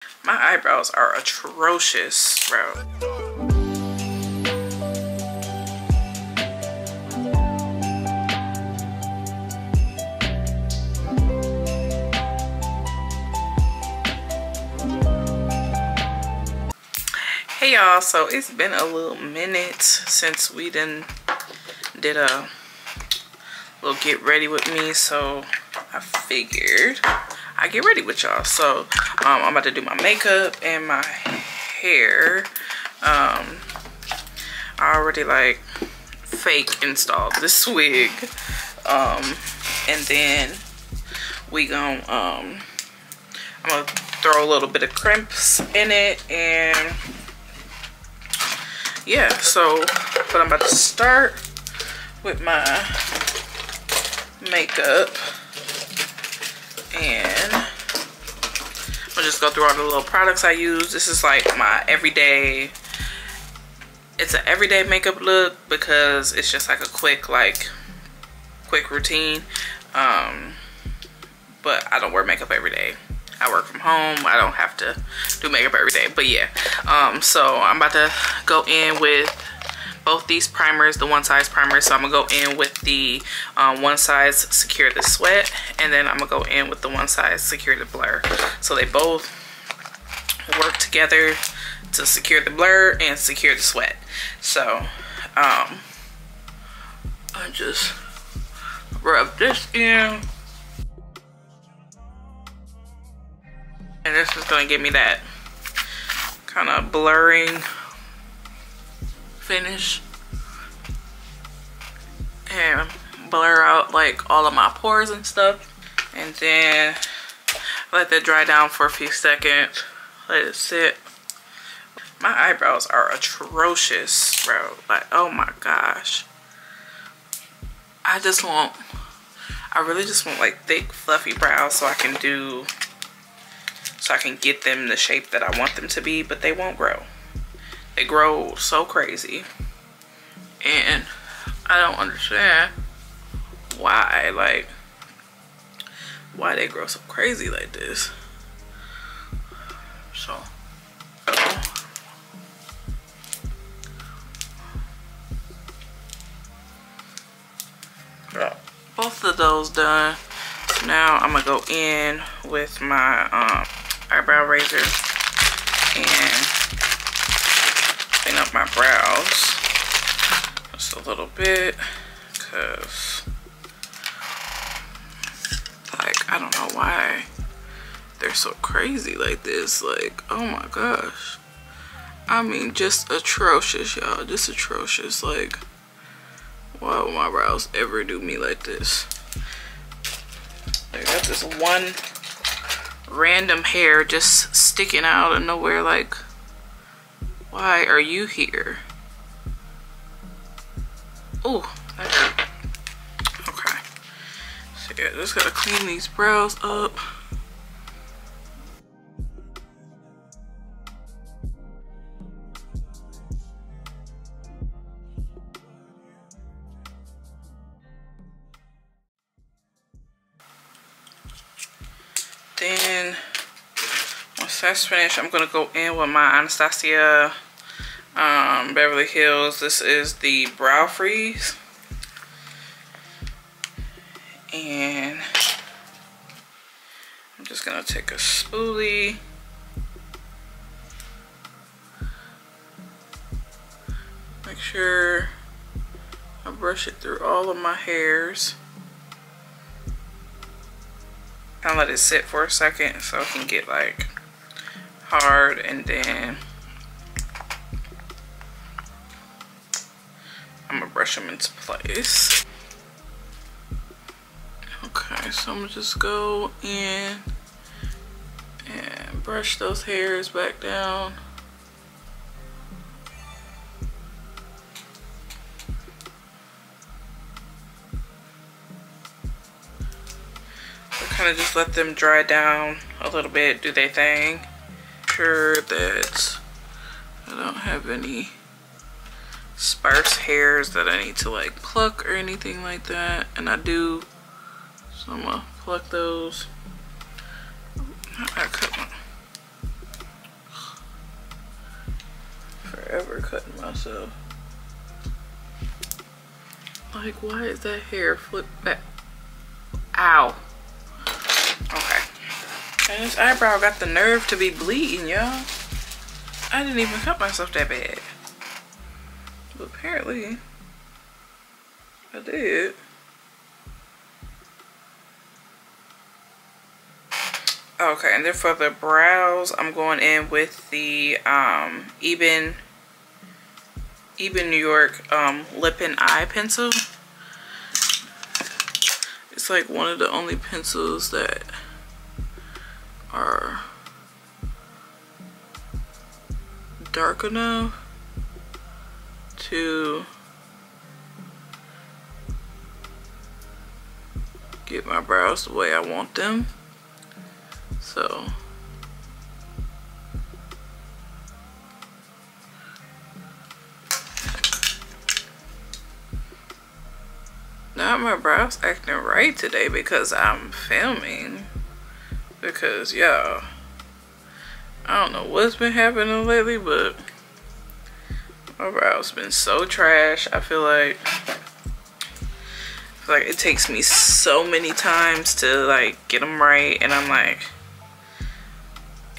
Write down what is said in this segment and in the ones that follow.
My eyebrows are atrocious, bro. Hey y'all, so it's been a little minute since we did a little get ready with me, so I figured I'd get ready with y'all. So I'm about to do my makeup and my hair. I already like fake installed this wig, and then we gon' I'm gonna throw a little bit of crimps in it, and yeah. So but I'm about to start with my makeup, and I'll just go through all the little products I use. This is like my everyday, it's an everyday makeup look because it's just like a quick routine. But I don't wear makeup every day. I work from home. I don't have to do makeup every day. But yeah, so I'm about to go in with both these primers, the one size primers. So I'm gonna go in with the one size Secure the Sweat, and then I'm gonna go in with the one size Secure the Blur. So they both work together to secure the blur and secure the sweat. So I just rub this in, and this is gonna give me that kind of blurring finish and blur out like all of my pores and stuff. And then let that dry down for a few seconds, let it sit. My eyebrows are atrocious, bro. Like, oh my gosh. I really just want like thick fluffy brows so I can get them the shape that I want them to be, but they won't grow. They grow so crazy, and I don't understand why they grow so crazy like this. So both of those done. Now I'm gonna go in with my eyebrow razor and clean up my brows just a little bit, because like I don't know why they're so crazy like this. Like, oh my gosh, I mean, just atrocious, y'all. Just atrocious. Like, why would my brows ever do me like this? I got this one random hair just sticking out of nowhere. Like, why are you here? Oh, that hurt. Okay. So yeah, just gotta clean these brows up. Then once that's finished, I'm gonna go in with my Anastasia Beverly Hills. This is the Brow Freeze, and I'm just gonna take a spoolie, make sure I brush it through all of my hairs. I'll let it sit for a second so it can get like hard, and then I'm gonna brush them into place. Okay, so I'm gonna just go in and brush those hairs back down. Kind of just let them dry down a little bit, do their thing. Sure that I don't have any sparse hairs that I need to like pluck or anything like that, and I do, so I'm gonna pluck those. I cut forever cutting myself. Like, why is that hair flipped back? Ow. Okay. And this eyebrow got the nerve to be bleeding, y'all. I didn't even cut myself that bad. But apparently, I did. Okay, and then for the brows, I'm going in with the Eben New York lip and eye pencil. It's like one of the only pencils that are dark enough to get my brows the way I want them. So now my brows acting right today because I'm filming. Because y'all, I don't know what's been happening lately, but my brows been so trash. I feel like it takes me so many times to like get them right, and I'm like,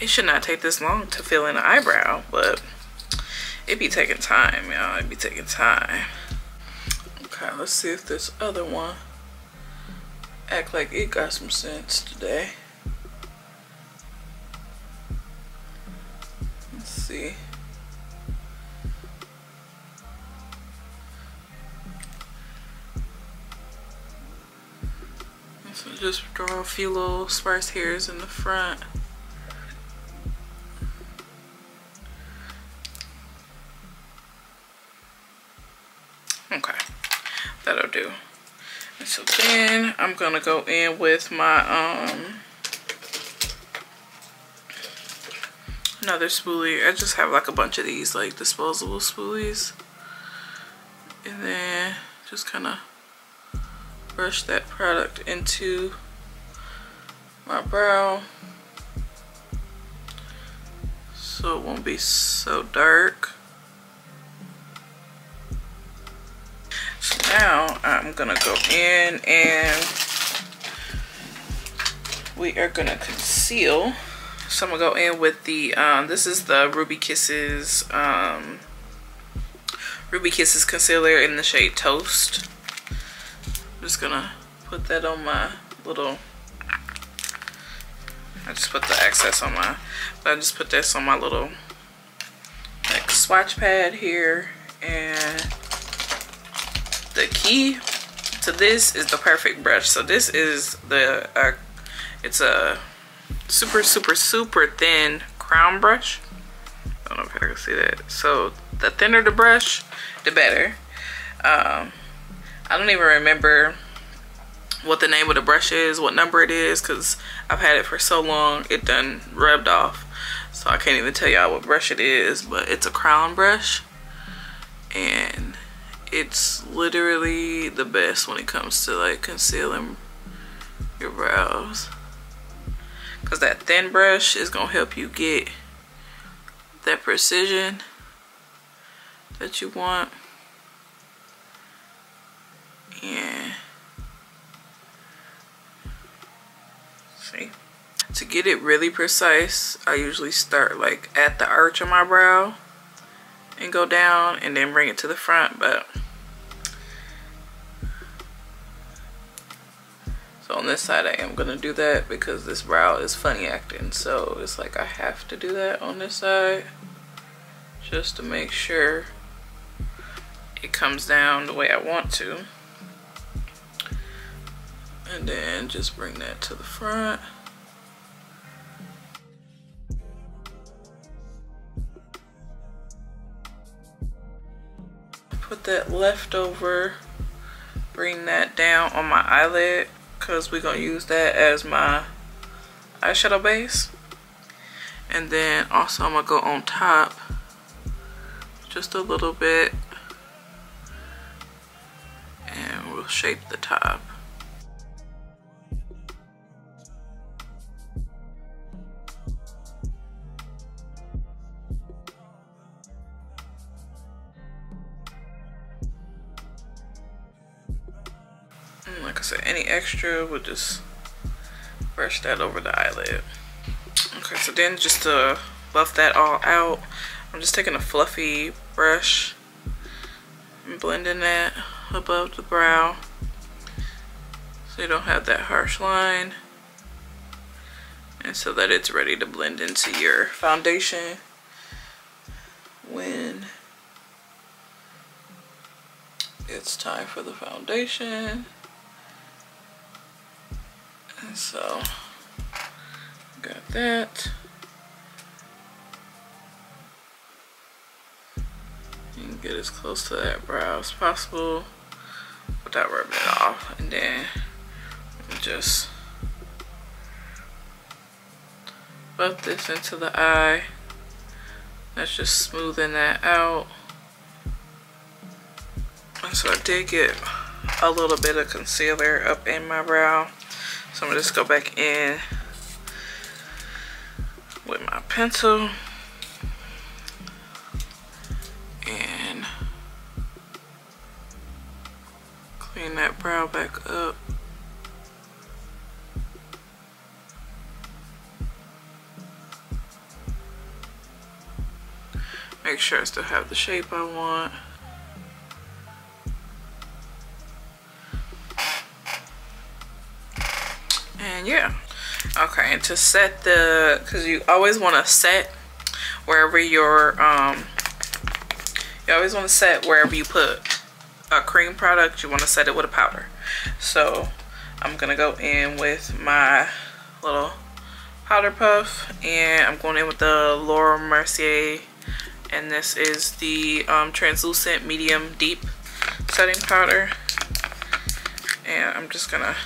it should not take this long to fill in an eyebrow, but it be taking time, y'all. It be taking time. Okay, let's see if this other one act like it got some sense today. Let's see. So just draw a few little sparse hairs in the front. Okay, that'll do. And so then I'm gonna go in with my another spoolie. I just have like a bunch of these like disposable spoolies, and then just kind of brush that product into my brow so it won't be so dark. So now I'm gonna go in and we are gonna conceal. So I'm gonna go in with the this is the Ruby Kisses concealer in the shade Toast. I'm just gonna put that on my little, I just put the excess on my, but I just put this on my little like swatch pad here. And the key to this is the perfect brush. So this is the it's a super thin crown brush. I don't know if I can see that. So the thinner the brush, the better. I don't even remember what the name of the brush is, what number it is, because I've had it for so long it done rubbed off. So I can't even tell y'all what brush it is, but it's a crown brush. And it's literally the best when it comes to like concealing your brows. Because that thin brush is going to help you get that precision that you want. And see, to get it really precise, I usually start like at the arch of my brow and go down and then bring it to the front. But so on this side I am gonna do that because this brow is funny acting, so it's like I have to do that on this side just to make sure it comes down the way I want to. And then just bring that to the front. Put that leftover, bring that down on my eyelid because we're gonna use that as my eyeshadow base. And then also I'm gonna go on top just a little bit and we'll shape the top. I said, any extra, we'll just brush that over the eyelid. Okay, so then just to buff that all out, I'm just taking a fluffy brush and blending that above the brow so you don't have that harsh line, and so that it's ready to blend into your foundation when it's time for the foundation. And so got that. You can get as close to that brow as possible without rubbing it off, and then just buff this into the eye. That's just smoothing that out. And so I did get a little bit of concealer up in my brow, so I'm gonna just go back in with my pencil and clean that brow back up. Make sure I still have the shape I want. And yeah. Okay, and to set the, because you always want to set wherever your you always want to set wherever you put a cream product, you want to set it with a powder. So I'm gonna go in with my little powder puff, and I'm going in with the Laura Mercier, and this is the translucent medium deep setting powder. And I'm just gonna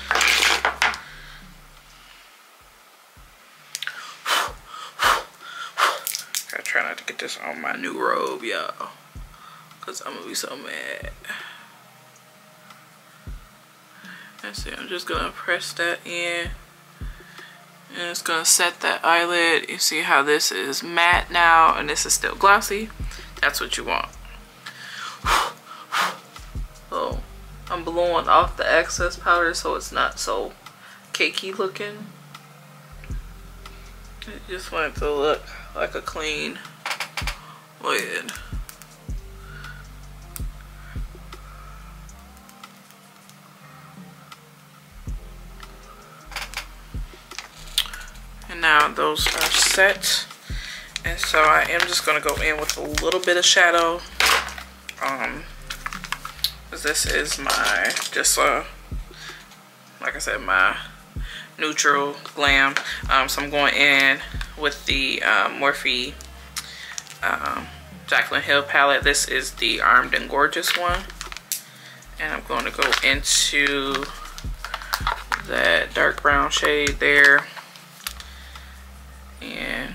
try not to get this on my new robe, y'all, because I'm gonna be so mad. And see, I'm just gonna press that in, and it's gonna set that eyelid. You see how this is matte now and this is still glossy? That's what you want. So I'm blowing off the excess powder so it's not so cakey looking. I just want it to look like a clean lid. And now those are set, and so I am just gonna go in with a little bit of shadow. This is my like I said, my neutral glam. So I'm going in with the Morphe Jaclyn Hill palette. This is the Armed and Gorgeous one, and I'm going to go into that dark brown shade there. And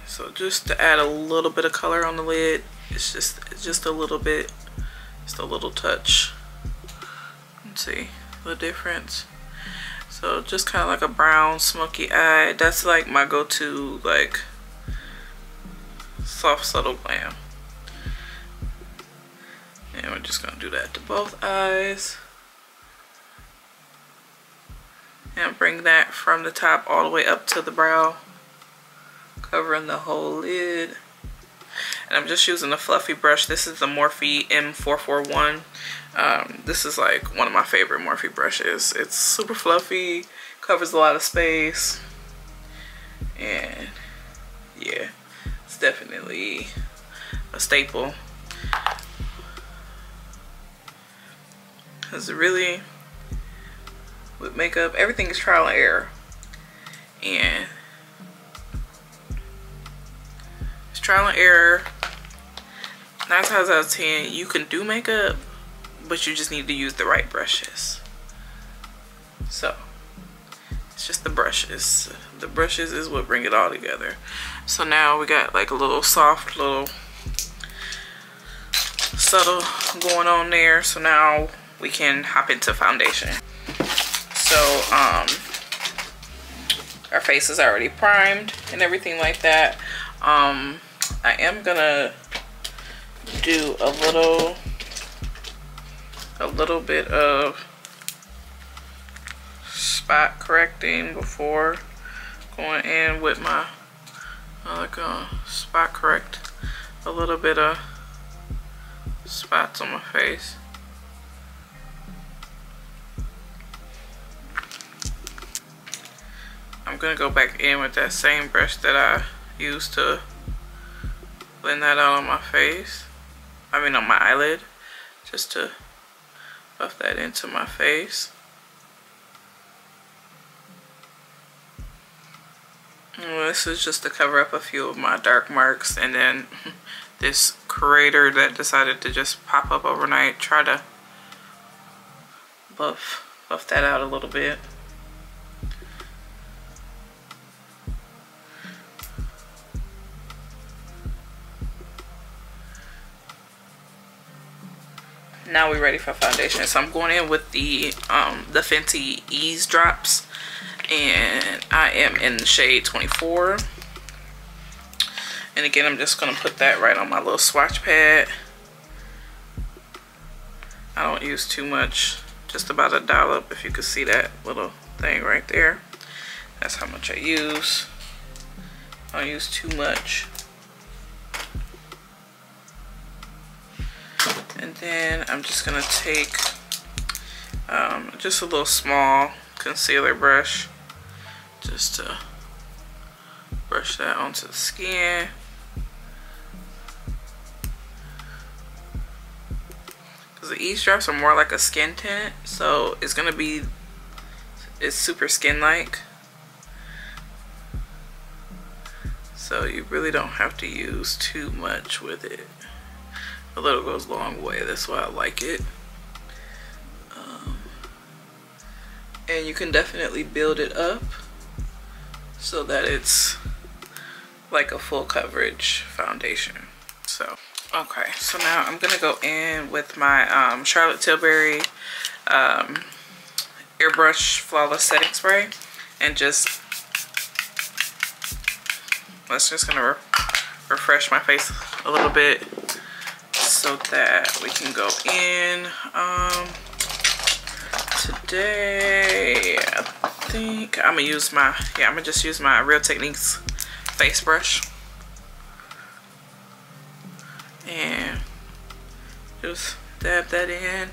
so just to add a little bit of color on the lid, it's just a little bit, just a little touch. Let's see the difference. So just kind of like a brown smoky eye. That's like my go-to, like, soft subtle glam. And we're just gonna do that to both eyes. And bring that from the top all the way up to the brow, covering the whole lid. And I'm just using a fluffy brush. This is the Morphe M441. This is like one of my favorite Morphe brushes. It's super fluffy, covers a lot of space, and yeah, it's definitely a staple. Because really, with makeup, everything is trial and error, and it's trial and error. 9 times out of 10 you can do makeup, but you just need to use the right brushes. So it's just the brushes is what bring it all together. So now we got like a little soft, little subtle going on there. So now we can hop into foundation. So our face is already primed and everything like that. I am gonna do a a little bit of spot correcting before going in with my, I like spot correct a little bit of spots on my face. I'm gonna go back in with that same brush that I used to blend that out on my face. I mean on my eyelid, just to buff that into my face. And this is just to cover up a few of my dark marks, and then this crater that decided to just pop up overnight, try to buff that out a little bit. Now we're ready for foundation. So I'm going in with the Fenty Ease Drops, and I am in the shade 24. And again, I'm just gonna put that right on my little swatch pad. I don't use too much, just about a dollop. If you could see that little thing right there, that's how much I use. I don't use too much. And then I'm just gonna take just a little small concealer brush, just to brush that onto the skin. Because the Ease Drops are more like a skin tint, so it's super skin-like. So you really don't have to use too much with it. A little goes a long way, that's why I like it. And you can definitely build it up so that it's like a full coverage foundation. So, okay, so now I'm gonna go in with my Charlotte Tilbury Airbrush Flawless Setting Spray, and just gonna refresh my face a little bit so that we can go in. Today I think I'm gonna use my, I'm gonna just use my Real Techniques face brush and just dab that in.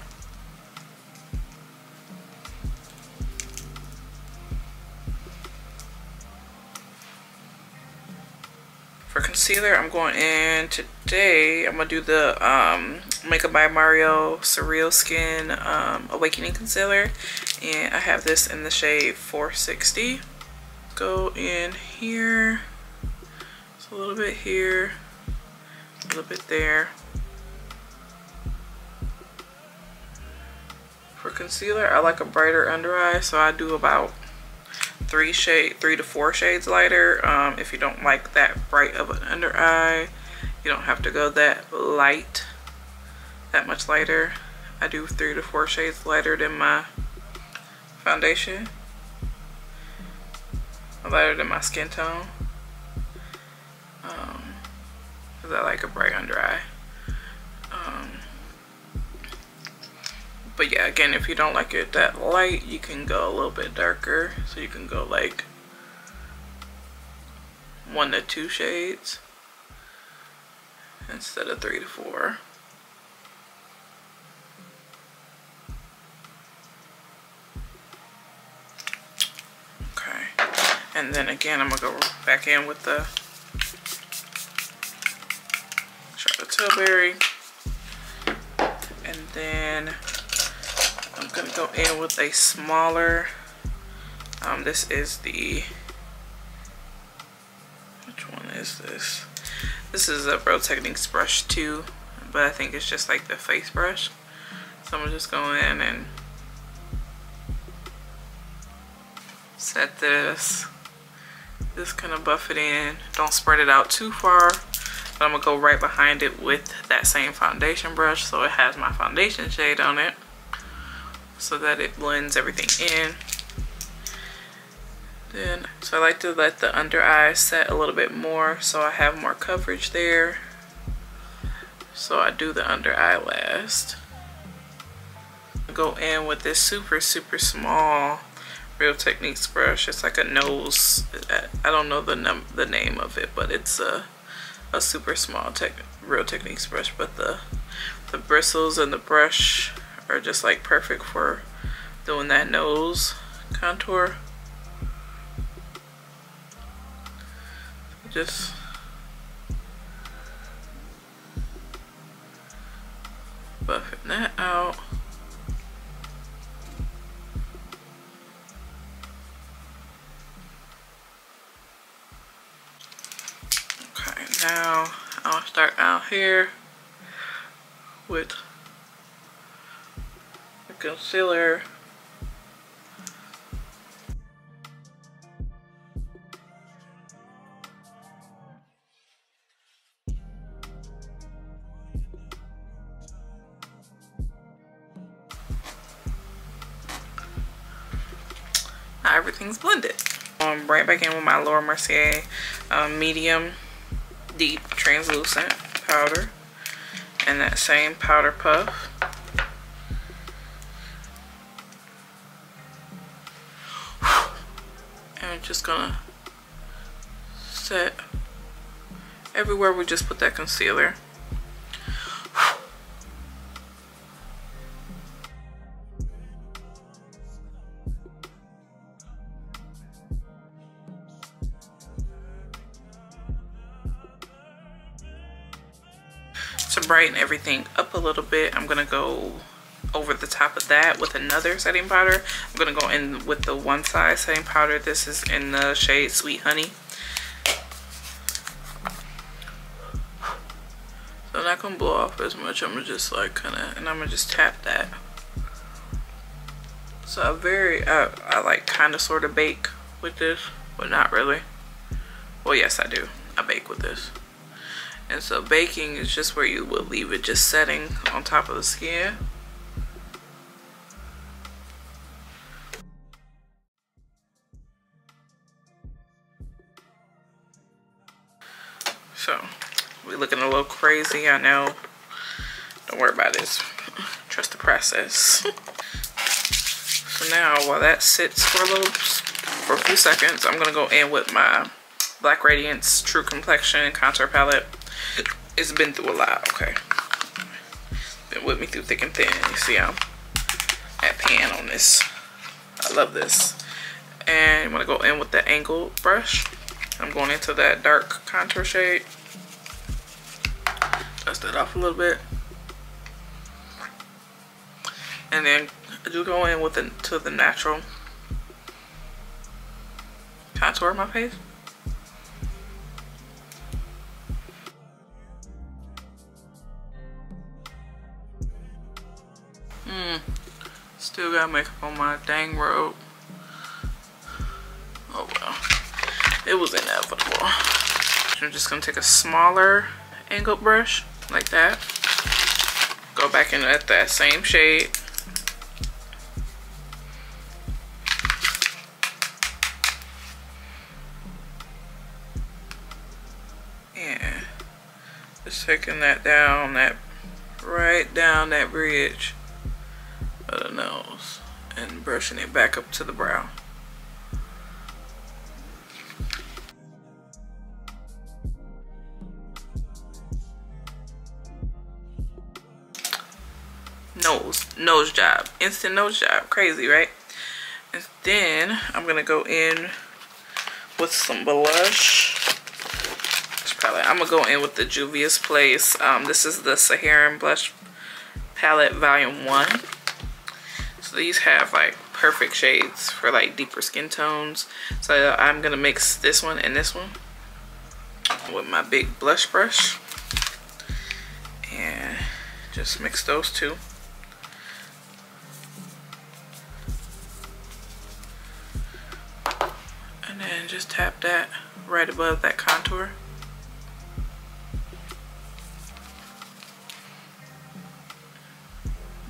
For concealer, I'm going in today. I'm gonna do the Makeup by Mario Surreal Skin Awakening Concealer, and I have this in the shade 460. Go in here, just a little bit here, a little bit there. For concealer, I like a brighter under eye, so I do about 3 to 4 shades lighter. If you don't like that bright of an under eye, you don't have to go that light, that much lighter. I do 3 to 4 shades lighter than my foundation, lighter than my skin tone, because I like a bright under eye. But yeah, again, if you don't like it that light, you can go a little bit darker. So you can go like 1 to 2 shades instead of 3 to 4. Okay, and then again, I'm gonna go back in with the Charlotte Tilbury, and then I'm gonna go in with a smaller, this is the, which one is this? This is a Real Techniques brush too, but I think it's just like the face brush. So I'm just going in and set this, just kind of buff it in. Don't spread it out too far, but I'm gonna go right behind it with that same foundation brush, so it has my foundation shade on it, so that it blends everything in. Then, so I like to let the under eye set a little bit more so I have more coverage there. So I do the under eye last. Go in with this super small Real Techniques brush. It's like a nose, I don't know the name of it, but it's a super small Real Techniques brush. But the bristles and the brush are just like perfect for doing that nose contour. Just buffing that out. Okay, now I'll start out here with the concealer. Now everything's blended. Right back in with my Laura Mercier medium deep translucent powder and that same powder puff. And I'm just gonna set everywhere we just put that concealer. To brighten everything up a little bit, I'm gonna go over the top of that with another setting powder. I'm gonna go in with the One Size setting powder. This is in the shade Sweet Honey. So I'm not gonna blow off as much. I'm gonna just like and I'm gonna just tap that. So I like kind of sort of bake with this, but not really. Well, yes I do. I bake with this. And so baking is just where you will leave it just setting on top of the skin. So we're looking a little crazy, I know. Don't worry about this. Trust the process. So now while that sits for a few seconds, I'm gonna go in with my Black Radiance True Complexion Contour Palette. It's been through a lot, okay. Been with me through thick and thin. You see I'm at pan on this. I love this. And I'm gonna go in with the angled brush. I'm going into that dark contour shade. Dust it off a little bit. And then I do go in with to the natural contour of my face. Still got makeup on my dang robe. Oh well, it was inevitable. I'm just gonna take a smaller angled brush like that. Go back in at that same shade. And just taking that down, right down that bridge of the nose and brushing it back up to the brow. Nose job, instant nose job, crazy, right? And then I'm gonna go in with some blush. I'm gonna go in with the Juvia's Place. This is the Saharan Blush Palette Volume 1. So these have like perfect shades for like deeper skin tones. So I'm gonna mix this one and this one with my big blush brush and just mix those two. And then just tap that right above that contour.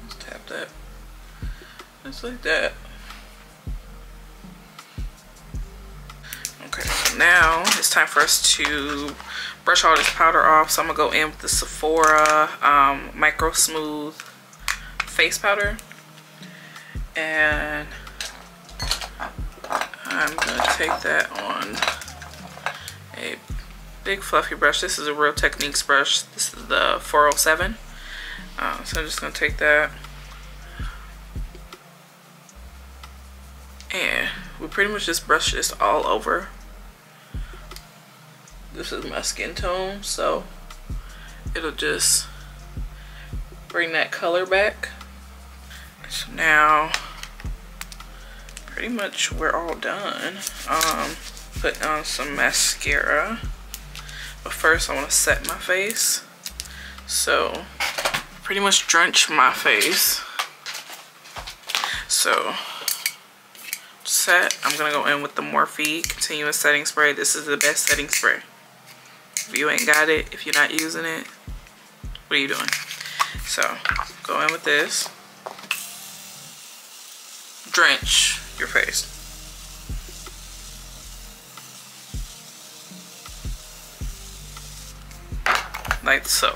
Just tap that just like that. Okay, so now it's time for us to brush all this powder off. So I'm gonna go in with the Sephora Micro Smooth face powder. And I'm gonna take that on a big fluffy brush. This is a Real Techniques brush. This is the 407. So I'm just gonna take that. And we pretty much just brush this all over. This is my skin tone, so it'll just bring that color back. So now, pretty much we're all done. Put on some mascara. But first I want to set my face. So, pretty much drench my face. So, set. I'm gonna go in with the Morphe Continuous Setting Spray. This is the best setting spray. If you ain't got it, if you're not using it, what are you doing? So, go in with this. Drench your face. Like so.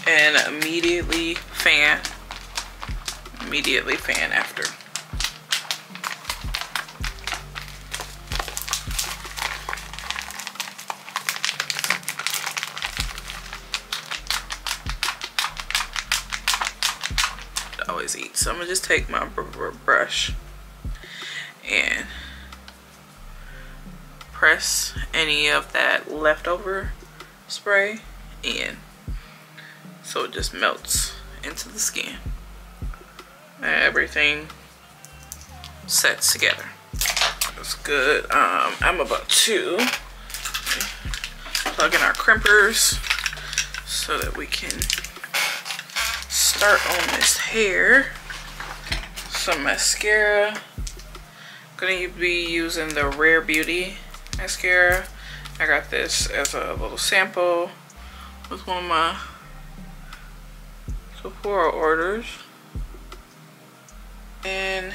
And immediately fan. Immediately fan after. Always eat. So I'm gonna just take my brush and press any of that leftover spray in so it just melts into the skin and everything sets together. That's good. I'm about to plug in our crimpers so that we can start on this hair. Some mascara. I'm gonna be using the Rare Beauty mascara. I got this as a little sample with one of my Sephora orders. And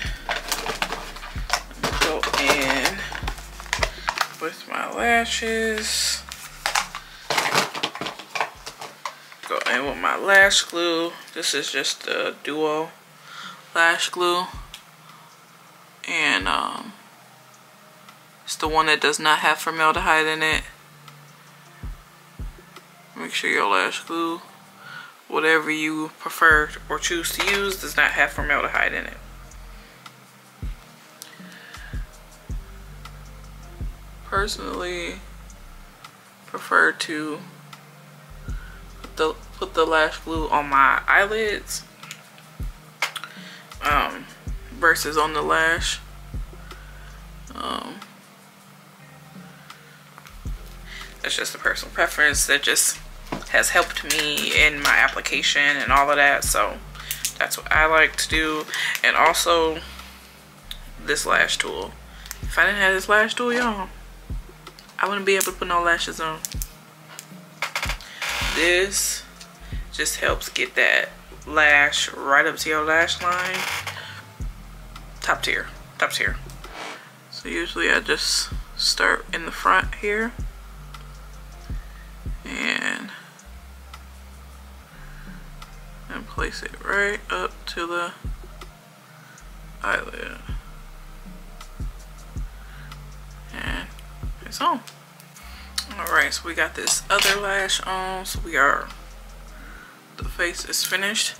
go in with my lashes. Go in with my lash glue. This is just the Duo lash glue. And it's the one that does not have formaldehyde in it. Make sure your lash glue, whatever you prefer or choose to use, does not have formaldehyde in it. Personally, prefer to put the lash glue on my eyelids versus on the lash. That's just a personal preference. That just has helped me in my application and all of that, so that's what I like to do. And also this lash tool. If I didn't have this lash tool, y'all, I wouldn't be able to put no lashes on. This just helps get that lash right up to your lash line. Top tier, top tier. So usually I just start in the front here and place it right up to the eyelid. And it's on. Alright, so we got this other lash on. So the face is finished.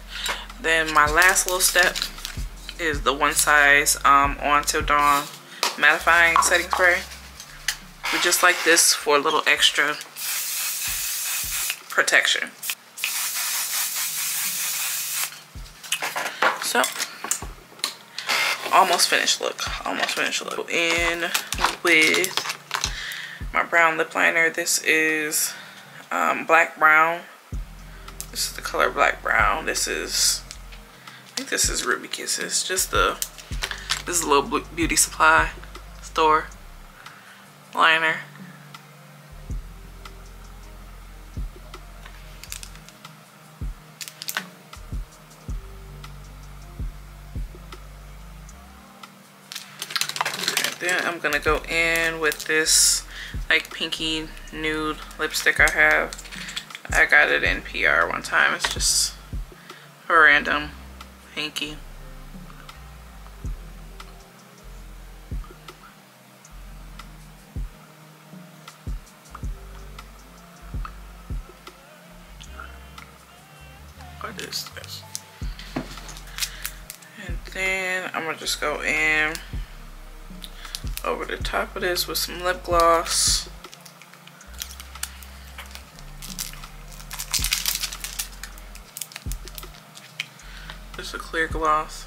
Then my last little step is the One Size On Till Dawn mattifying setting spray. We just like this for a little extra protection. So, almost finished look. Almost finished look. In with my brown lip liner. This is black brown. This is the color black brown. This is, I think this is Ruby Kisses. Just this is a little beauty supply store liner. Then I'm gonna go in with this like pinky nude lipstick I have. I got it in PR one time. It's just a random pinky. What is this? And then I'm gonna just go in over the top of this with some lip gloss. Just a clear gloss.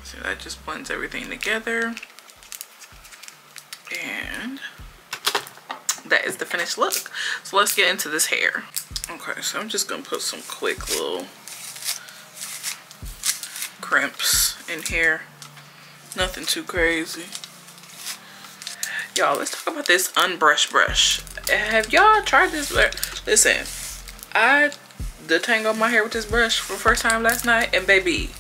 So that just blends everything together. And that is the finished look. So let's get into this hair. Okay, so I'm just gonna put some quick little crimps in here. Nothing too crazy. Y'all, let's talk about this unbrushed brush. Have y'all tried this? Listen, I detangled my hair with this brush for the first time last night, and baby,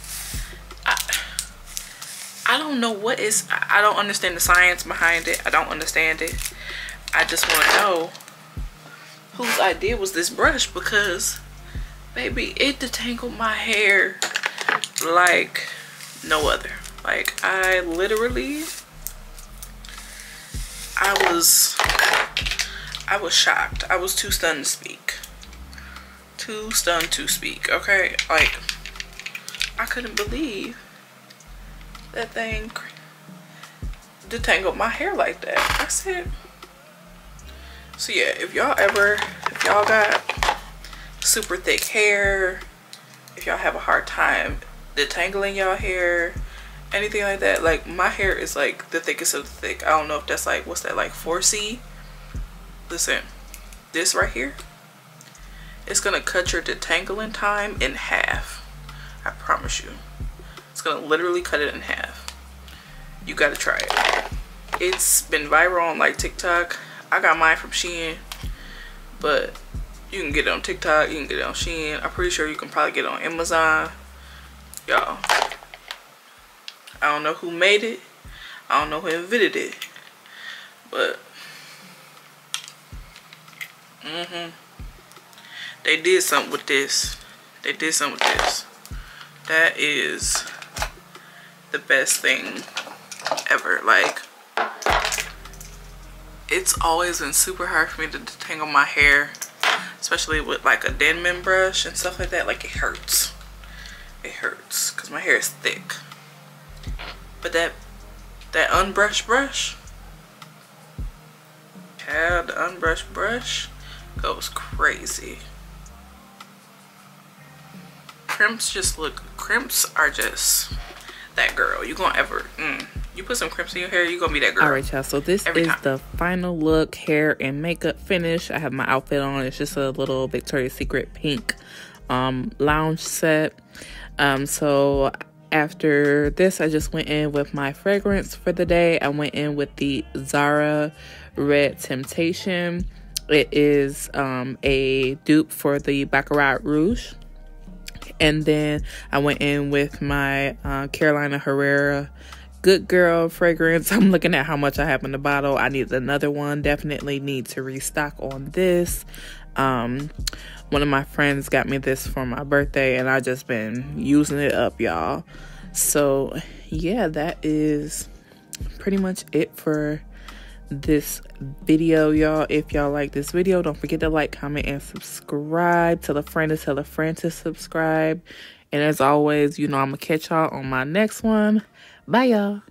I don't know what is, I don't understand the science behind it. I don't understand it. I just want to know whose idea was this brush, because baby, it detangled my hair like no other. Like, I literally, I was shocked. I was too stunned to speak. Too stunned to speak, okay? Like, I couldn't believe that thing detangled my hair like that. I said, so yeah, if y'all got super thick hair, if y'all have a hard time detangling y'all hair, anything like that, like my hair is like the thickest of the thick. I don't know if that's like, what's that, like 4C? Listen, this right here, it's gonna cut your detangling time in half. I promise you. It's gonna literally cut it in half. You gotta try it. It's been viral on like TikTok. I got mine from Shein, but you can get it on TikTok, you can get it on Shein. I'm pretty sure you can probably get it on Amazon. Y'all, I don't know who made it, I don't know who invented it, but they did something with this. They did something with this. That is the best thing ever. Like, it's always been super hard for me to detangle my hair, especially with like a Denman brush and stuff like that. Like, it hurts. It hurts because my hair is thick. But that unbrushed brush, yeah, the unbrushed brush goes crazy. Crimps are just that girl. You gonna ever you put some crimps in your hair, you gonna be that girl. All right, y'all, so this is the final look, hair and makeup finish. I have my outfit on. It's just a little Victoria's Secret pink lounge set. So after this, I just went in with my fragrance for the day. I went in with the Zara Red Temptation. It is a dupe for the Baccarat Rouge. And then I went in with my Carolina Herrera Good Girl fragrance. I'm looking at how much I have in the bottle. I need another one. Definitely need to restock on this. One of my friends got me this for my birthday, and I just been using it up, y'all. So yeah, that is pretty much it for this video, y'all. If y'all like this video, don't forget to like, comment, and subscribe. Tell a friend to subscribe. And as always, you know, I'm gonna catch y'all on my next one. Bye, y'all.